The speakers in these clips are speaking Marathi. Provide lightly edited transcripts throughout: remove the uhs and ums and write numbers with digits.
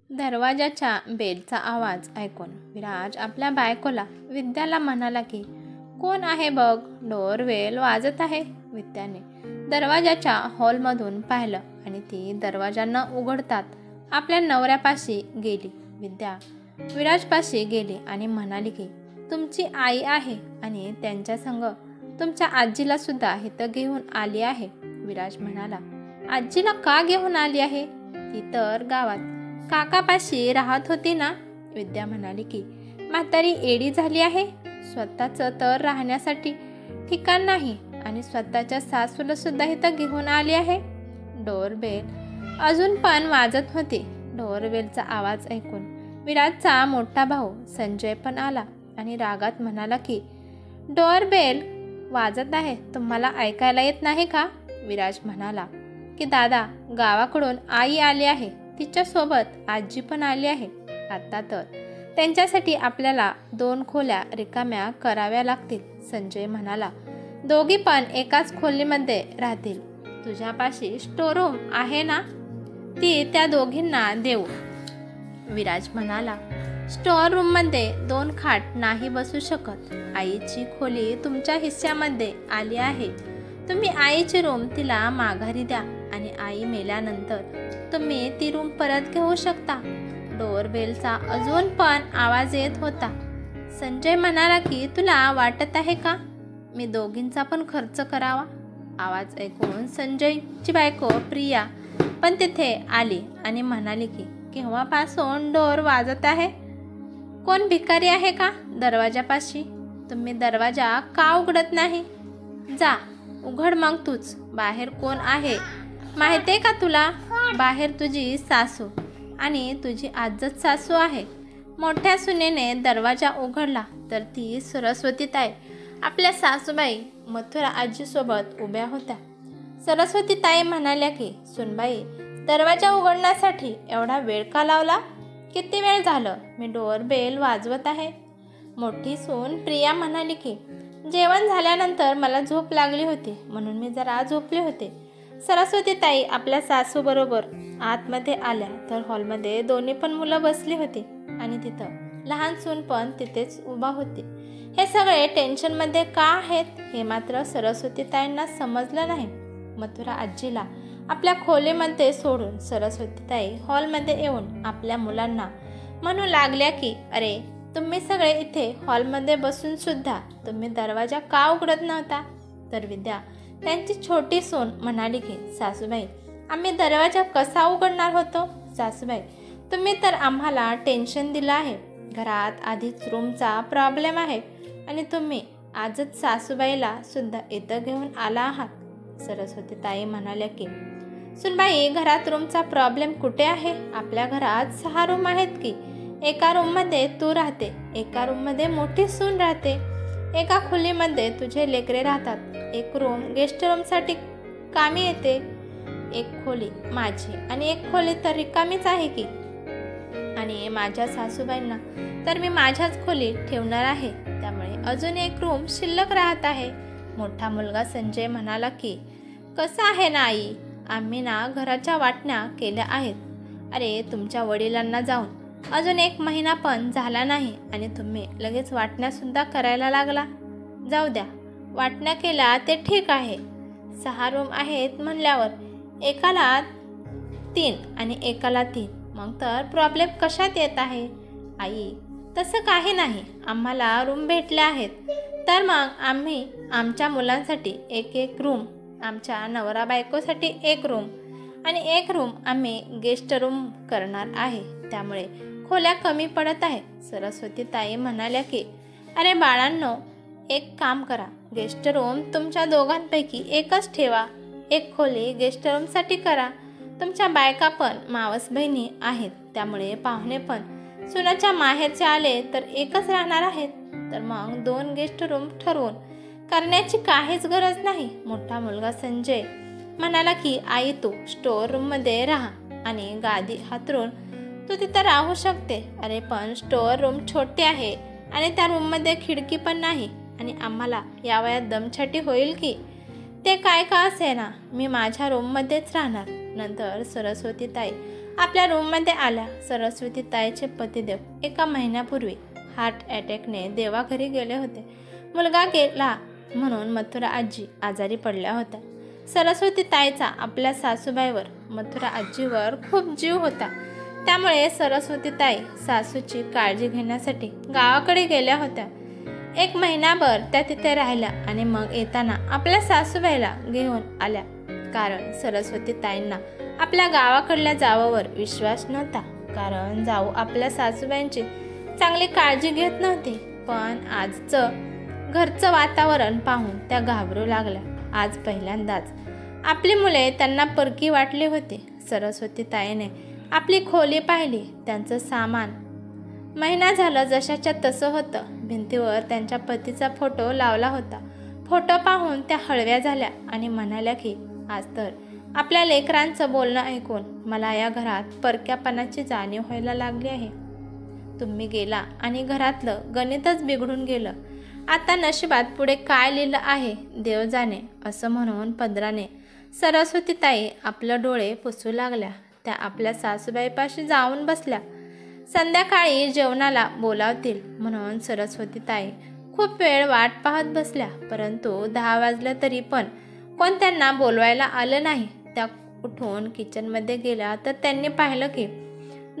दरवाजाच्या बेलचा आवाज ऐकून विराज आपल्या बायकोला विद्याला म्हणाला की कोण आहे बघ, डोरबेल वाजत आहे. विद्याने दरवाजाच्या हॉलमधून पाहिलं आणि ती दरवाजा न उघडतात आपल्या नवऱ्यापाशी गेली. विद्या विराजपाशी गेली आणि म्हणाली की तुमची आई आहे आणि त्यांच्या संग तुमच्या आजीला सुद्धा इथं घेऊन आली आहे. विराज म्हणाला, आजीला का घेऊन आली आहे? ती तर गावात काकापाशी राहत होती ना. विद्या म्हणाली की म्हातारी एडी झाली आहे, स्वतःचं तर राहण्यासाठी ठिकाण नाही आणि स्वतःच्या सासूला सुद्धा इथं घेऊन आली आहे. डोरबेल अजून पण वाजत होती. डोरबेलचा आवाज ऐकून विराजचा मोठा भाऊ संजय पण आला आणि रागात म्हणाला की डोरबेल वाजत आहे, तुम्हाला ऐकायला येत नाही का? विराज म्हणाला की दादा, गावाकडून आई आली आहे, तिच्यासोबत आजी पण आली आहे. आता तर त्यांच्यासाठी आपल्याला 2 खोल्या रिकाम्या कराव्या लागतील. संजय म्हणाला, दोघी पण एकाच खोलीमध्ये राहतील. तुझ्यापाशी स्टोरूम आहे ना, ती त्या दोघींना देऊ. विराज म्हणाला, स्टोअर रूममध्ये 2 खाट नाही बसू शकत. आईची खोली तुमच्या हिस्स्यामध्ये आली आहे. तुम्ही आईची रूम तिला माघारी द्या आणि आई मेल्यानंतर तुम्ही ती रूम परत घेऊ शकता. डोरबेलचा अजून पण आवाज येत होता. संजय म्हणाला की तुला वाटत आहे का मी दोघींचा पण खर्च करावा? आवाज ऐकून संजयची बायको प्रिया पण तिथे आली आणि म्हणाली की केव्हापासून डोर वाजत आहे? कोण भिकारी आहे का दरवाजापाशी? तुम्ही दरवाजा का उघडत नाही? जा उघड मग तूच. बाहेर कोण आहे माहितीये का तुला? बाहेर तुझी सासू आणि तुझी आजच सासू आहे. मोठ्या सुनेने दरवाजा उघडला तर ती सरस्वतीताई आपल्या सासूबाई मथुरा आजीसोबत उभ्या होत्या. सरस्वतीताई म्हणाल्या की सुनबाई, दरवाजा उघडण्यासाठी एवढा वेळ का लावला? किती वेळ झालं मी डोरबेल वाजवत आहे. मोठी सून प्रिया म्हणाली की जेवण झाल्यानंतर मला झोप लागली होती म्हणून मी जरा झोपले होते. सरस्वतीताई आपल्या सासूबरोबर आतमध्ये आल्या तर हॉलमध्ये दोन्ही पण मुलं बसली होती आणि तिथं लहान सून पण तिथेच उभा होती. हे सगळे टेन्शनमध्ये का आहेत हे मात्र सरस्वतीताईंना समजलं नाही. मथुरा आजीला आपल्या खोलीमध्ये सोडून सरस्वतीताई हॉलमध्ये येऊन आपल्या मुलांना म्हणू लागल्या की अरे, तुम्ही सगळे इथे हॉलमध्ये बसून सुद्धा तुम्ही दरवाजा का उघडत नव्हता? तर विद्या त्यांची छोटी सून म्हणाली की सासूबाई, आम्ही दरवाजा कसा उघडणार होतो? सासूबाई, तुम्ही तर आम्हाला टेन्शन दिलं आहे. घरात आधीच रूमचा प्रॉब्लेम आहे आणि तुम्ही आजच सासूबाईला सुद्धा इथं घेऊन आला आहात. सरस्वतीताई म्हणाल्या की सुनबाई, घरात रूमचा प्रॉब्लेम कुठे आहे? आपल्या घरात 6 रूम आहेत की. एका रूममध्ये तू राहते, एका रूममध्ये मोठी सून राहते, एका खोलीमध्ये तुझे लेकरे राहतात, एक रूम गेस्ट रूमसाठी कामी येते, एक खोली माझी आणि एक खोली तर रिकामीच आहे की. आणि माझ्या सासूबाईंना तर मी माझ्याच खोलीत ठेवणार आहे, त्यामुळे अजून एक रूम शिल्लक राहत आहे. मोठा मुलगा संजय म्हणाला की कसं आहे ना आई, आम्ही ना घराच्या वाटण्या केल्या आहेत. अरे, तुमच्या वडिलांना जाऊन अजून 1 महिना पण झाला नाही आणि तुम्ही लगेच वाटण्यासुद्धा करायला लागला. जाऊ द्या, वाटण्या केल्या ते ठीक आहे. 6 रूम आहेत म्हणल्यावर एकाला 3 आणि एकाला 3, मग तर प्रॉब्लेम कशात येत आहे? आई, तसं काही नाही, आम्हाला रूम भेटले आहेत तर मग आम्ही आमच्या मुलांसाठी एक रूम, आमच्या नवरा बायकोसाठी 1 रूम आणि 1 रूम आम्ही गेस्ट रूम करणार आहे, त्यामुळे खोल्या कमी पडत आहे. सरस्वतीताई म्हणाल्या की अरे बाळांनो, एक काम करा, गेस्ट रूम तुमच्या दोघांपैकी एकच ठेवा. 1 खोली गेस्ट रूमसाठी करा. तुमच्या बायका पण मावस बहिणी आहेत, त्यामुळे पाहुणे पण सुनाच्या माहेरचे आले तर एकच राहणार आहेत, तर मग 2 गेस्ट रूम ठरवून करण्याची काहीच गरज नाही. मोठा मुलगा संजय म्हणाला की आई, तू स्टोअर रूममध्ये राहा आणि गादी हातरून तू तिथं राहू शकते. अरे पण स्टोअर रूम छोटी आहे आणि त्या रूममध्ये खिडकी पण नाही आणि आम्हाला या वयात दमछाटी होईल की. ते काय का असेना, मी माझ्या रूममध्येच राहणार. नंतर सरस्वतीताई आपल्या रूममध्ये आल्या. सरस्वती ताईचे पतिदेव एका महिन्यापूर्वी हार्ट अटॅकने देवाघरी गेले होते. मुलगा गेला म्हणून मथुरा आजी आजारी पडल्या होत्या. सरस्वती ताईचा आपल्या सासूबाईवर, मथुरा आजीवर खूप जीव होता. त्यामुळे सरस्वती ताई सासूची काळजी घेण्यासाठी गावाकडे गेल्या होत्या. 1 महिनाभर त्या तिथे राहिल्या आणि मग येताना आपल्या सासूबाईला घेऊन आल्या. कारण सरस्वती ताईंना आपल्या गावाकडल्या जावावर विश्वास नव्हता. कारण जाऊ आपल्या सासूबाईंची चांगली काळजी घेत नव्हती. पण आजचं घरचं वातावरण पाहून त्या घाबरू लागल्या. आज पहिल्यांदाच आपली मुले त्यांना परकी वाटली होती. सरस्वती ताईने आपली खोली पाहिली. त्यांचं सामान महिना झालं जशाच्या तसं होतं. भिंतीवर त्यांच्या पतीचा फोटो लावला होता. फोटो पाहून त्या हळव्या झाल्या आणि म्हणाल्या की आज तर आपल्या लेकरांचं बोलणं ऐकून मला या घरात परक्यापणाची जाणीव व्हायला लागली आहे. तुम्ही गेला आणि घरातलं गणितच बिघडून गेलं. आता नशिबात पुढे काय लिहिलं आहे देव जाणे, असं म्हणून पदराने सरस्वती ताई आपलं डोळे पुसू लागल्या. त्या आपल्या सासूबाईपाशी जाऊन बसल्या. संध्याकाळी जेवणाला बोलावतील म्हणून सरस्वती ताई खूप वेळ वाट पाहत बसल्या. परंतु 10 वाजले तरी पण कोण त्यांना बोलवायला आलं नाही. त्या उठून किचनमध्ये गेल्या तर त्यांनी पाहिलं की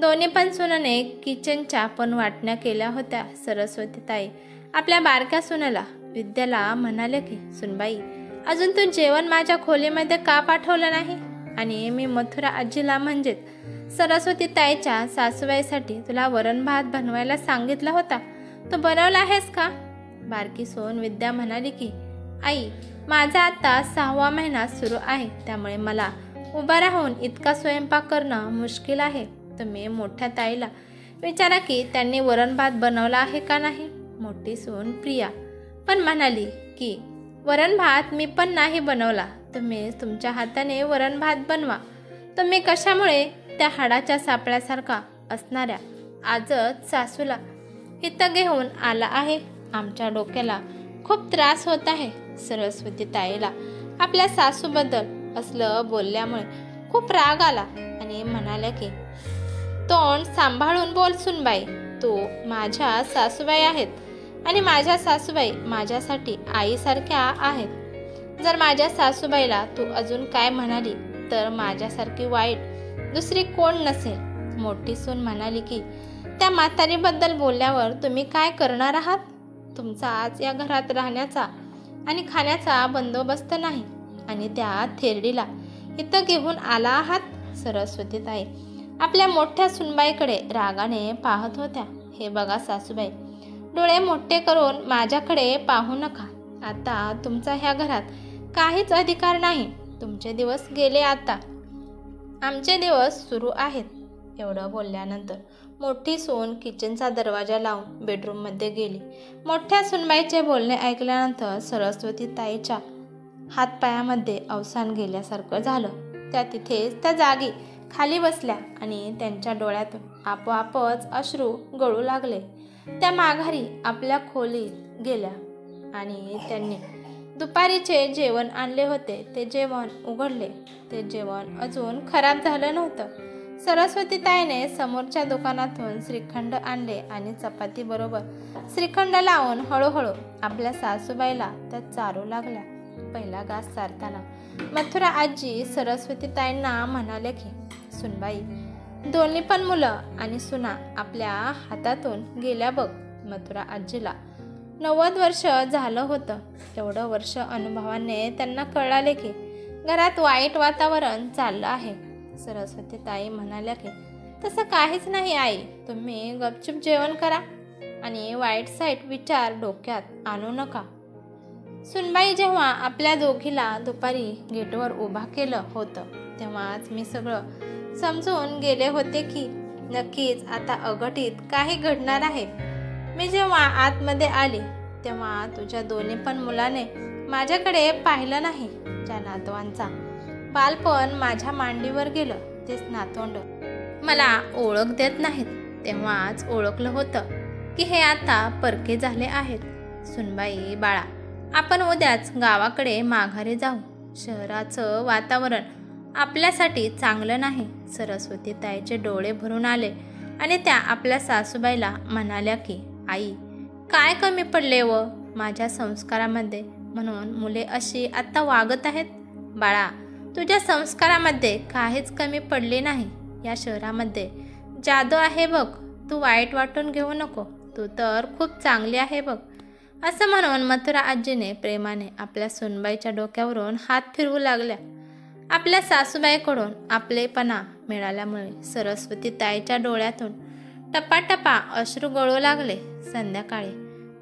दोन्ही पण सुनेने किचनच्या पण वाटण्या केल्या होत्या. सरस्वती ताई आपल्या बारक्या सुनेला विद्याला म्हणाले की सुनबाई, अजून तू जेवण माझ्या खोलीमध्ये का पाठवलं नाही? आणि मी मथुरा आजीला म्हणजेच सरस्वती ताईच्या सासूबाईसाठी तुला वरण भात बनवायला सांगितला होता, तो बनवला आहेस का? बारकी सोन विद्या म्हणाली की आई, माझा आता 6वा महिना सुरू आहे. त्यामुळे मला उभा राहून इतका स्वयंपाक करणं मुश्किल आहे. तुम्ही मोठ्या ताईला विचारा की त्यांनी वरण भात बनवला आहे का नाही. मोठी सून प्रिया पण म्हणाली की वरण भात मी पण नाही बनवला. तुम्ही तुमच्या हाताने वरण भात बनवा. तुम्ही कशामुळे त्या हाडाच्या सापळ्यासारखा असणाऱ्या आजच सासूला इथं घेऊन आला आहे. आमच्या डोक्याला खूप त्रास होत आहे. सरस्वती ताईला आपल्या सासूबद्दल असलं बोलल्यामुळे खूप राग आला आणि म्हणाले की तोंड सांभाळून बोल सुनबाई, तू माझ्या सासूबाई आहेत आणि माझ्या सासूबाई माझ्यासाठी आईसारख्या आहेत. जर माझ्या सासूबाईला तू अजून काय म्हणाली तर माझ्यासारखी वाईट दुसरी कोण नसेल. मोठी सून म्हणाली की त्या म्हातारीबद्दल बोलल्यावर तुम्ही काय करणार आहात? तुमचा आज या घरात राहण्याचा आणि खाण्याचा बंदोबस्त नाही आणि त्या थेरडीला इथं घेऊन आला आहात. सरस्वती ताई आपल्या मोठ्या सुनबाईकडे रागाने पाहत होत्या. हे बघा सासूबाई, डोळे मोठे करून माझ्याकडे पाहू नका. आता तुमचा ह्या घरात काहीच अधिकार नाही. तुमचे दिवस गेले, आता आमचे दिवस सुरू आहेत. एवढं बोलल्यानंतर मोठी सून किचनचा दरवाजा लावून बेडरूममध्ये गेली. मोठ्या सुनबाईचे बोलणे ऐकल्यानंतर सरस्वती ताईच्या हातपायामध्ये अवसान गेल्यासारखं झालं. त्या तिथेच त्या जागी खाली बसल्या आणि त्यांच्या डोळ्यातून आपोआपच अश्रू गळू लागले. त्या माघारी आपल्या खोलीत गेल्या आणि त्यांनी दुपारीचे जेवण आणले होते ते जेवण उघडले. ते जेवण अजून खराब झालं नव्हतं. सरस्वती ताईने समोरच्या दुकानातून श्रीखंड आणले आणि चपाती बरोबर श्रीखंड लावून हळूहळू आपल्या सासूबाईला त्या चारू लागल्या. पहिला घास चारताना मथुरा आजी सरस्वती ताईंना म्हणाले की सुनबाई, दोन्ही पण मुलं आणि सुना आपल्या हातातून गेल्या बघ. मथुरा आजीला 90 वर्ष झालं होतं. एवढं वर्ष अनुभवाने त्यांना कळाले की घरात वाईट वातावरण चाललं आहे. सरस्वती ताई म्हणाल्या की तसं काहीच नाही आई, तुम्ही गपचूप जेवण करा आणि वाईट साईट विचार डोक्यात आणू नका. सुनबाई जेव्हा आपल्या दोघीला दुपारी गेटवर उभा केलं होतं तेव्हाच मी सगळं समजून गेले होते की नक्कीच आता अघटित काही घडणार आहे. मी जेव्हा आतमध्ये आली तेव्हा तुझ्या दोन्ही पण मुलाने माझ्याकडे पाहिलं नाही. ज्या नातवांचा बालपण माझ्या मांडीवर गेलं तेच नातवंड मला ओळख देत नाहीत. तेव्हाच ओळखलं होतं की हे आता परके झाले आहेत. सुनबाई बाळा, आपण उद्याच गावाकडे माघारी जाऊ. शहराचं वातावरण आपल्यासाठी चांगलं नाही. सरस्वती ताईचे डोळे भरून आले आणि त्या आपल्या सासूबाईला म्हणाल्या की, आई, काय कमी पडले व माझ्या संस्कारामध्ये म्हणून मुले अशी आता वागत आहेत? बाळा, तुझ्या संस्कारामध्ये काहीच कमी पडले नाही. या शहरामध्ये जादू आहे बघ, तू वाईट वाटून घेऊ नको, तू तर खूप चांगली आहे बघ. असं म्हणून मथुरा आजीने प्रेमाने आपल्या सुनबाईच्या डोक्यावरून हात फिरवू लागल्या. आपल्या सासूबाईकडून आपलेपणा मिळाल्यामुळे सरस्वती ताईच्या डोळ्यातून टपाटपा अश्रू गळू लागले. संध्याकाळी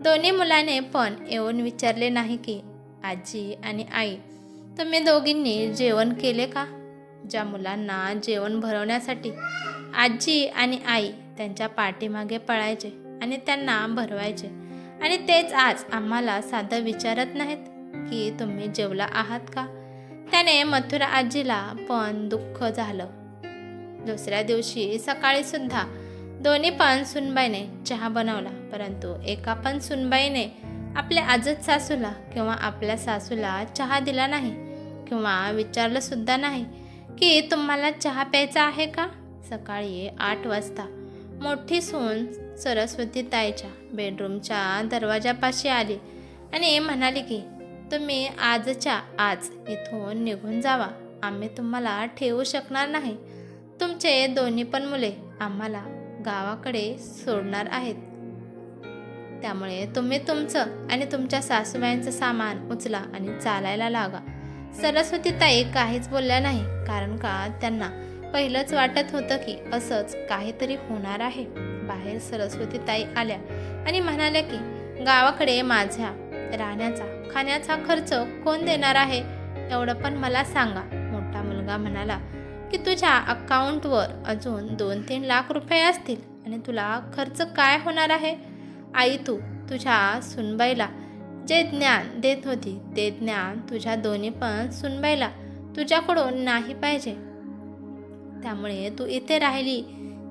दोन्ही मुलाने पण येऊन विचारले नाही की, आजी आणि आई, तुम्ही दोघींनी जेवण केले का? ज्या मुलांना जेवण भरवण्यासाठी आजी आणि आई त्यांच्या पाठीमागे पळायचे आणि त्यांना भरवायचे, आणि तेच आज आम्हाला साधं विचारत नाहीत की तुम्ही जेवला आहात का? त्याने मथुरा आजीला पण दुःख झालं. दुसऱ्या दिवशी सकाळी सुद्धा दोन्ही पण सुनबाईने चहा बनवला, परंतु एका पण सुनबाईने आपल्या आजच सासूला किंवा आपल्या सासूला चहा दिला नाही किंवा विचारलं सुद्धा नाही की तुम्हाला चहा प्यायचा आहे का? सकाळी 8 वाजता मोठी सून सरस्वती ताईच्या बेडरूमच्या दरवाजापाशी आली आणि म्हणाली की, तुम्ही आजच्या आज इथून निघून जावा, आम्ही तुम्हाला ठेवू शकणार नाही. तुमचे दोन्ही पण मुले आम्हाला गावाकडे सोडणार आहेत, त्यामुळे तुम्ही तुमचं आणि तुमच्या सासूबाईंचं सामान उचला आणि चालायला लागा. सरस्वती ताई काहीच बोलल्या नाही, कारण का त्यांना पहिलंच वाटत होतं की असंच काहीतरी होणार आहे. बाहेर सरस्वती ताई आल्या आणि म्हणाल्या की, गावाकडे माझ्या राहण्याचा खाण्याचा खर्च कोण देणार आहे, एवढं पण मला सांगा. मोठा मुलगा म्हणाला की, तुझ्या अकाउंटवर अजून 2-3 लाख रुपये असतील आणि तुला खर्च काय होणार आहे? आई, तू तुझ्या सुनबाईला जे ज्ञान देत होती ते ज्ञान तुझ्या दोन्ही पण सुनबाईला तुझ्याकडून नाही पाहिजे. त्यामुळे तू इथे राहिली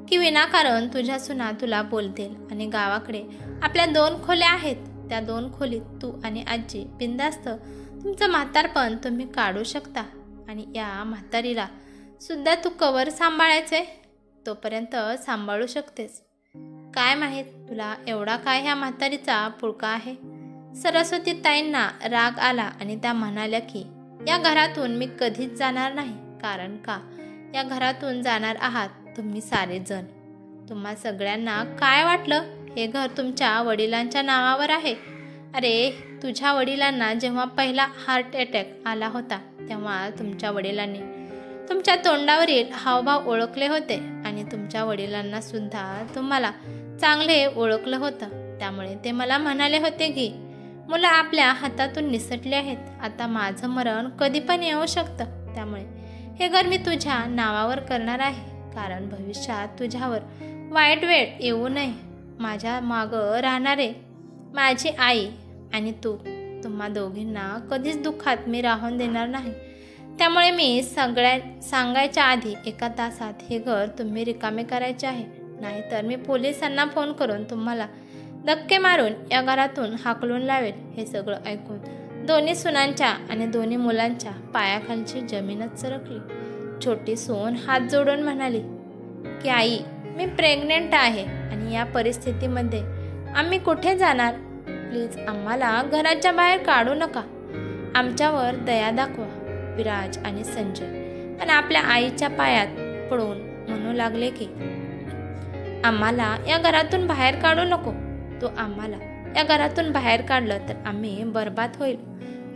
की विनाकारण तुझ्या सुना तुला बोलतील, आणि गावाकडे आपल्या 2 खोल्या आहेत, त्या 2 खोलीत तू आणि आजी बिंदास्त तुमचं म्हातारपण तुम्ही काढू शकता, आणि या म्हातारीला सुद्धा तू कवर सांभाळायचे, तोपर्यंत सांभाळू शकतेस. काय माहीत तुला एवढा काय ह्या म्हातारीचा पुळका आहे. सरस्वती ताईंना राग आला आणि त्या म्हणाल्या की, या घरातून मी कधीच जाणार नाही, कारण का या घरातून जाणार आहात तुम्ही सारेजण. तुम्हा सगळ्यांना काय वाटलं, हे घर तुमच्या वडिलांच्या नावावर आहे. अरे, तुझ्या वडिलांना जेव्हा पहिला हार्ट अटॅक आला होता तेव्हा तुमच्या वडिलांनी तुमच्या तोंडावरील हावभाव ओळखले होते, आणि तुमच्या वडिलांना सुद्धा तुम्हाला चांगले ओळखलं होतं. त्यामुळे ते मला म्हणाले होते की, मुलं आपल्या हातातून निसटली आहेत, आता माझं मरण कधी पण येऊ शकतं, त्यामुळे हे घर मी तुझ्या नावावर करणार आहे, कारण भविष्यात तुझ्यावर वाईट वेळ येऊ नये. माझ्या मागं राहणारे माझी आई आणि तू, तुम्हा दोघींना कधीच दुःखात मी राहून देणार नाही. त्यामुळे मी सांगायच्या आधी 1 तासात हे घर तुम्ही रिकामे करायचे आहे, नाहीतर मी पोलिसांना फोन करून तुम्हाला धक्के मारून या घरातून हाकलून लावेल. हे सगळं ऐकून दोन्ही सुनांच्या आणि दोन्ही मुलांच्या पायाखालची जमीनच सरकली. छोटी सून हात जोडून म्हणाली की, आई, मी प्रेग्नेंट आहे आणि या परिस्थितीमध्ये आम्ही कुठे जाणार? प्लीज आम्हाला घराच्या बाहेर काढू नका, आमच्यावर दया दाखवा. विराज आणि संजय पण आपल्या आईच्या पायात पडून म्हणू लागले की, आम्हाला या घरातून बाहेर काढू नको, तू आम्हाला या घरातून बाहेर काढलं तर आम्ही बर्बाद होईल.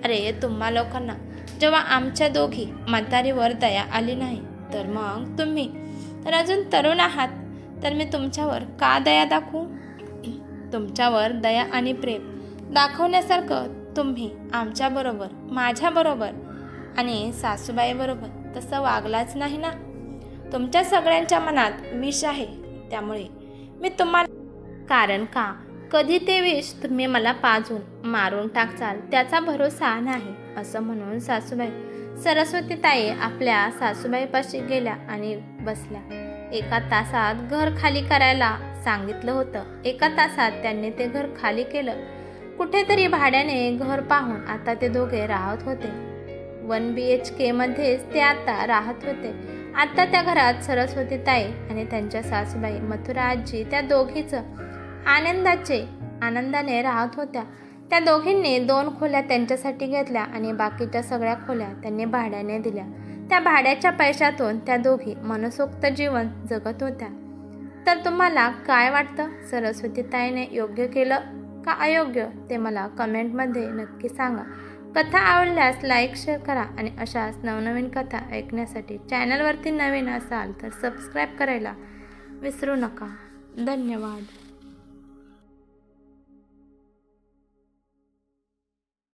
अरे, तुम्हा लोकांना जेव्हा आमच्या दोघी म्हातारीवर दया आली नाही, तर मग तुम्ही तर अजून तरुण आहात, तर मी तुमच्यावर का दया दाखवू? तुमच्यावर दया आणि प्रेम दाखवण्यासारखं तुम्ही आमच्याबरोबर, माझ्याबरोबर आणि सासूबाईबरोबर तसं वागलाच नाही ना. तुमच्या सगळ्यांच्या मनात विष आहे, त्यामुळे मी तुम्हाला, कारण का कधी ते विष तुम्ही मला पाजून मारून टाकचाल त्याचा भरोसा नाही. असं म्हणून सासूबाई सरस्वती ताई आपल्या सासूबाईपाशी गेल्या आणि बसल्या. 1 तासात घर खाली करायला सांगितलं होतं. 1 तासात त्यांनी ते घर खाली केलं. कुठेतरी भाड्याने घर पाहून आता ते दोघे राहत होते. 1 BHK मध्येच ते आता राहत होते. आता त्या घरात सरस्वती ताई आणि त्यांच्या सासूबाई मथुरा आजी त्या दोघीच आनंदाने राहत होत्या. त्या दोघींनी 2 खोल्या त्यांच्यासाठी घेतल्या आणि बाकीच्या सगळ्या खोल्या त्यांनी भाड्याने दिल्या. त्या भाड्याच्या पैशातून त्या दोघी मनसोक्त जीवन जगत होत्या. तर तुम्हाला काय वाटतं, सरस्वती ताईने योग्य केलं का अयोग्य ते मला कमेंटमध्ये नक्की सांगा. कथा आवडल्यास लाईक शेअर करा आणि अशाच नवनवीन कथा ऐकण्यासाठी चॅनलवरती नवीन असाल तर सबस्क्राईब करायला विसरू नका. धन्यवाद.